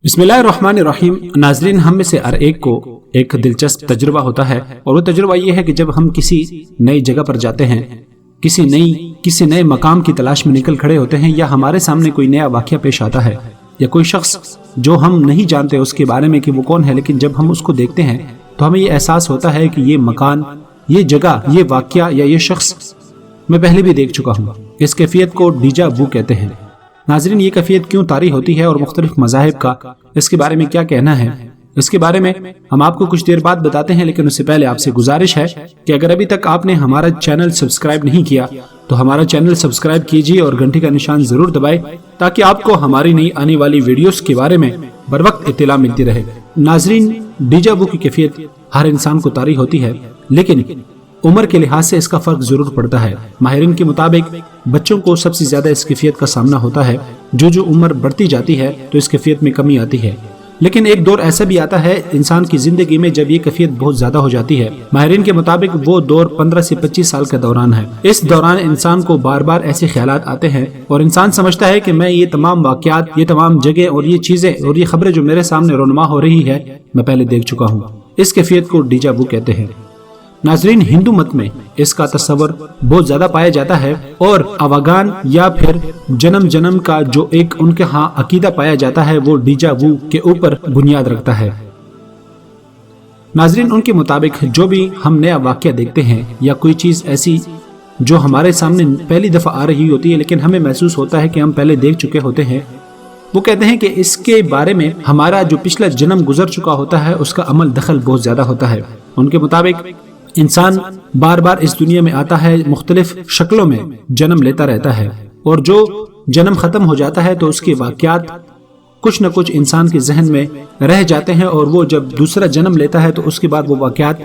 बिस्मिल्लाहिर्रहमानिर्रहीम। नाजरीन, हम में से हर एक को एक दिलचस्प तजुर्बा होता है और वो तजुर्बा ये है कि जब हम किसी नई जगह पर जाते हैं, किसी नए मकाम की तलाश में निकल खड़े होते हैं, या हमारे सामने कोई नया वाक़या पेश आता है या कोई शख्स जो हम नहीं जानते उसके बारे में कि वो कौन है, लेकिन जब हम उसको देखते हैं तो हमें ये एहसास होता है कि ये मकान, ये जगह, ये वाक़या या ये शख्स मैं पहले भी देख चुका हूँ। इस कैफियत को डीजा वू कहते हैं। नाज़रीन, ये कैफियत क्यों तारी होती है और मुख्तलिफ मज़ाहिब का इसके बारे में क्या कहना है, इसके बारे में हम आपको कुछ देर बाद बताते हैं। लेकिन उससे पहले आपसे गुजारिश है कि अगर अभी तक आपने हमारा चैनल सब्सक्राइब नहीं किया तो हमारा चैनल सब्सक्राइब कीजिए और घंटी का निशान जरूर दबाएं ताकि आपको हमारी नई आने वाली वीडियोस के बारे में बर वक्त इत्तला मिलती रहे। नाज़रीन, डीजा वू की कैफियत हर इंसान को तारी होती है, लेकिन उम्र के लिहाज से इसका फर्क जरूर पड़ता है। माहिरीन के मुताबिक बच्चों को सबसे ज्यादा इस कैफियत का सामना होता है। जो उम्र बढ़ती जाती है तो इस कैफियत में कमी आती है, लेकिन एक दौर ऐसा भी आता है इंसान की जिंदगी में जब ये कैफियत बहुत ज्यादा हो जाती है। माहिरीन के मुताबिक वो दौर 15 से 25 साल का दौरान है। इस दौरान इंसान को बार बार ऐसे ख्यालात आते हैं और इंसान समझता है कि मैं ये तमाम वाकयात, ये तमाम जगह और ये चीजें और ये खबरें जो मेरे सामने रोनुमा हो रही है मैं पहले देख चुका हूँ। इस कैफियत को डीजा वू कहते हैं। नाजरीन, हिंदू मत में इसका तस्वर बहुत ज्यादा पाया जाता है और अवगान या फिर जन्म जन्म का जो एक उनके यहाँ अकीदा पाया जाता है वो डीजा वू के ऊपर बुनियाद रखता है। नाजरीन, उनके मुताबिक जो भी हम नया वाकया देखते हैं या कोई चीज ऐसी जो हमारे सामने पहली दफा आ रही होती है लेकिन हमें महसूस होता है कि हम पहले देख चुके होते हैं, वो कहते हैं कि इसके बारे में हमारा जो पिछला जन्म गुजर चुका होता है उसका अमल दखल बहुत ज्यादा होता है। उनके मुताबिक इंसान बार बार इस दुनिया में आता है, मुख्तलिफ शक्लों में जन्म लेता रहता है और जो जन्म खत्म हो जाता है तो उसके वाकयात कुछ न कुछ इंसान के जहन में रह जाते हैं और वो जब दूसरा जन्म लेता है तो उसके बाद वो वाकयात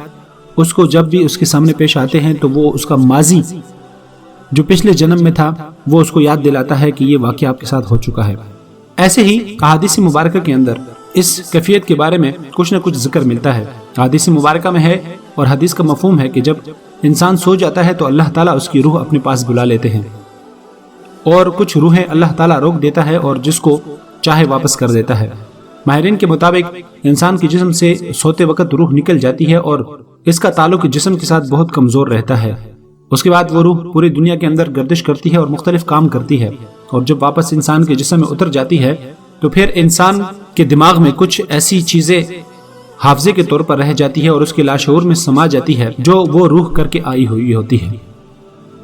उसको जब भी उसके सामने पेश आते हैं तो वो उसका माजी जो पिछले जन्म में था वो उसको याद दिलाता है कि ये वाकया आपके साथ हो चुका है। ऐसे ही हदीस मुबारक के अंदर इस कैफियत के बारे में कुछ न कुछ जिक्र मिलता है। हदीस मुबारक में है और हदीस का मफहूम है कि जब इंसान सो जाता है तो अल्लाह ताला उसकी रूह अपने पास बुला लेते हैं और कुछ रूहें अल्लाह ताला रोक देता है और जिसको चाहे वापस कर देता है। माहिरीन के मुताबिक इंसान के जिस्म से सोते वक्त रूह निकल जाती है और इसका ताल्लुक जिस्म के साथ बहुत कमजोर रहता है। उसके बाद वो रूह पूरी दुनिया के अंदर गर्दिश करती है और मुख्तलिफ काम करती है और जब वापस इंसान के जिस्म में उतर जाती है तो फिर इंसान के दिमाग में कुछ ऐसी चीजें हाफजे के तौर पर रह जाती है और उसके लाशऊर में समा जाती है जो वो रूह करके आई हुई होती है।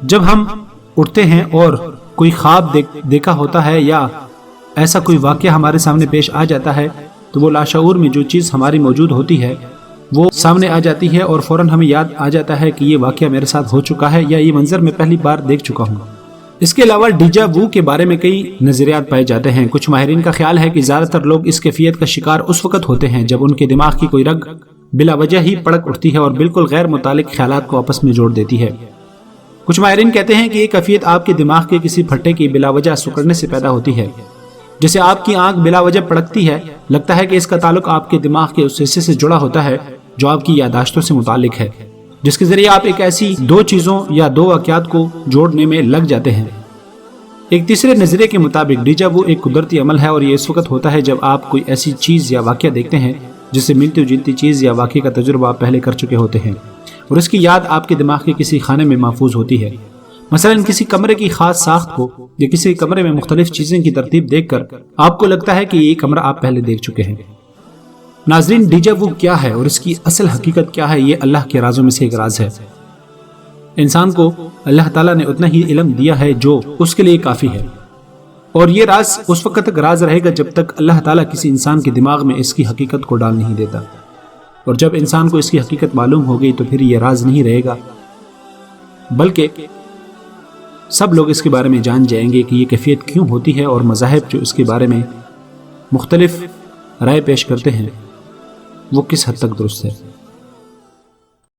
जब हम उठते हैं और कोई ख्वाब देखा होता है या ऐसा कोई वाकया हमारे सामने पेश आ जाता है तो वो लाशऊर में जो चीज़ हमारी मौजूद होती है वो सामने आ जाती है और फौरन हमें याद आ जाता है कि ये वाकया मेरे साथ हो चुका है या ये मंजर मैं पहली बार देख चुका हूँ। इसके अलावा डीजा वू के बारे में कई नजरियात पाए जाते हैं। कुछ माहिरीन का ख्याल है कि ज्यादातर लोग इस कैफियत का शिकार उस वक्त होते हैं जब उनके दिमाग की कोई रग बिला वजह ही पड़क उठती है और बिल्कुल गैर मुतालिक ख्यालात को आपस में जोड़ देती है। कुछ माहिरीन कहते हैं कि ये कैफियत आपके दिमाग के किसी फट्टे की बिला वजह सिकुड़ने से पैदा होती है। जैसे आपकी आंख बिला वजह पड़कती है, लगता है कि इसका ताल्लुक आपके दिमाग के उस हिस्से से जुड़ा होता है जो आपकी यादाश्तों से मुतालिक है, जिसके जरिए आप एक ऐसी दो चीजों या दो वाकयात को जोड़ने में लग जाते हैं। एक तीसरे नजरिए के मुताबिक डीजा वू एक कुदरती अमल है और ये इस वक्त होता है जब आप कोई ऐसी चीज या वाकया देखते हैं जिससे मिलती जुलती चीज या वाकये का तजुर्बा आप पहले कर चुके होते हैं और इसकी याद आपके दिमाग के किसी खाने में महफूज होती है। मसलन किसी कमरे की खास साख्त को या किसी कमरे में मुख्तलिफ चीजें की तरतीब देखकर आपको लगता है कि ये कमरा आप पहले देख चुके हैं। नाजरीन, डीजा वू क्या है और इसकी असल हकीकत क्या है, ये अल्लाह के राजों में से एक राज है। इंसान को अल्लाह ताला ने उतना ही इल्म दिया है जो उसके लिए काफी है और ये राज उस वक्त तक राज रहेगा जब तक अल्लाह ताला किसी इंसान के दिमाग में इसकी हकीकत को डाल नहीं देता। और जब इंसान को इसकी हकीकत मालूम हो गई तो फिर ये राज नहीं रहेगा, बल्कि सब लोग इसके बारे में जान जाएंगे कि ये कैफियत क्यों होती है और मज़ाहिब जो इसके बारे में मुख्तलिफ राय पेश करते हैं वो किस हद तक दुरुस्त है।